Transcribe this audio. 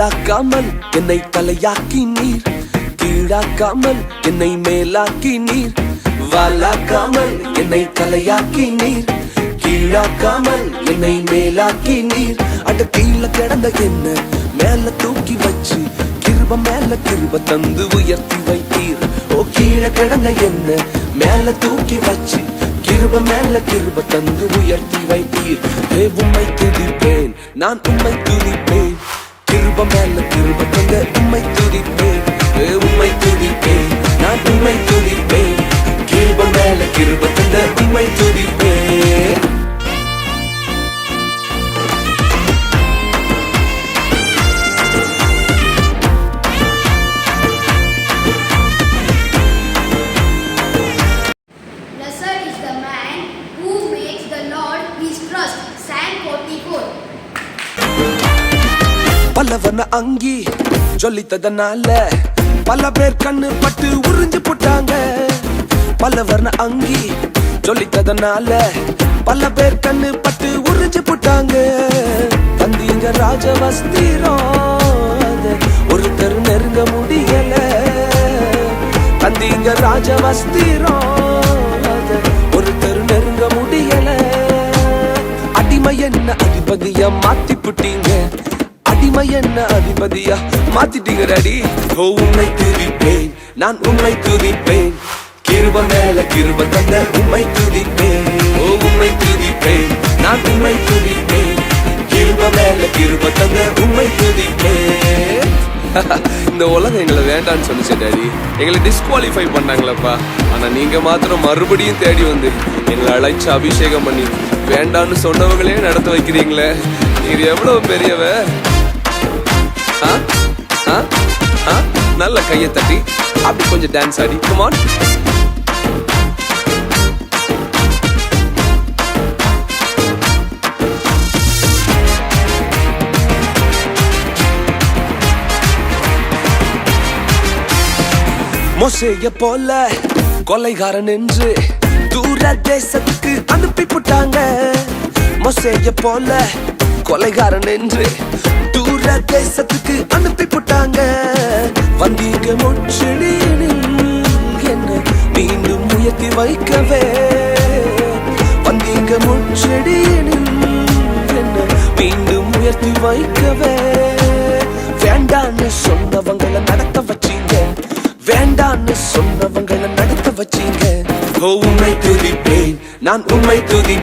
வாலாக்காமல் என்னை தலையாக்கி நீர், கீழாக்காமல் என்னை மேலாக்கி நீர். வாலாக்காமல் என்னை தலையாக்கி நீர், கீழாக்காமல் என்னை மேலாக்கி நீர். அட கீழ கிடந்த என்ன மேல தூக்கி வச்சு கிருப மேல கிருப தந்து உயர்த்தி வைத்தீர். ஓ கீழ கிடந்த என்ன மேல தூக்கி வச்சு கிருப மேல கிருப தந்து உயர்த்தி வைத்தீர். உம்மை துதிப்பேன், நான் உம்மை துதிப்பேன். கிருப மேல கிருப தந்த உம்மை துதிப்பேன். உம்மை துதிப்பேன், நான் உம்மை துதிப்பேன். கிருப மேல கிருப தந்த உம்மை துதிப்பேன். பல்லவன அங்கி சொல்லித்ததனால பல பேர் கண்ணு பட்டு உறிஞ்சு போட்டாங்க. பல்லவன அங்கி சொல்லித்ததனால பல பேர் கண்ணு பட்டு உறிஞ்சு போட்டாங்க. தந்தீங்க ராஜவஸ்திரம் ஒருத்தர் நெருங்க முடியல. தந்தீங்க ராஜவஸ்திரம் ஒருத்தர் நெருங்க முடியல. அடிமை என்ன அதிபதியா மாத்தி புட்டீங்க, அடிமை என்ன அதிபதியா மாத்திட்டீங்க டாடி. ஓ உம்மை துதிப்பேன், நான் உம்மை துதிப்பேன். கிருப மேல கிருப தந்த உம்மை துதிப்பேன். ஓ உம்மை துதிப்பேன், நான் உம்மை துதிப்பேன். கிருப மேல கிருப தந்த உம்மை துதிப்பேன். இந்த உலகம் எங்களை வேண்டான்னு சொல்லிச்சு டாடி, எங்களை டிஸ்குவாலிஃபை பண்ணாங்களப்பா. ஆனா நீங்க மாத்திரம் மறுபடியும் தேடி வந்து எங்களை அழைச்சு அபிஷேகம் பண்ணி வேண்டான்னு சொன்னவங்களே நடத்த வைக்கிறீங்களே. நீர் எவ்வளவு பெரியவ. நல்ல கையை தட்டி அப்படி கொஞ்சம் டான்ஸ் ஆடி. Come on. மோசேய போல கொலைகாரன் என்று தூர தேசத்துக்கு அனுப்பி போட்டாங்க. மோசேய போல கொலைகாரன் என்று தூர தேசத்துக்கு அனுப்பி போட்டாங்க. வந்தீங்க முச்செடியில் என்ன மீண்டும் உயர்த்தி வைக்கவே. வந்தீங்க முச்செடியில் என்ன மீண்டும் உயர்த்தி வைக்கவே. வேண்டான்னு சொன்னவங்களை நடத்த வச்சீங்க, வேண்டான்னு சொன்னவங்களை நடத்த வச்சீங்க. ஓ உம்மை துதிப்பேன், நான் உம்மை துதி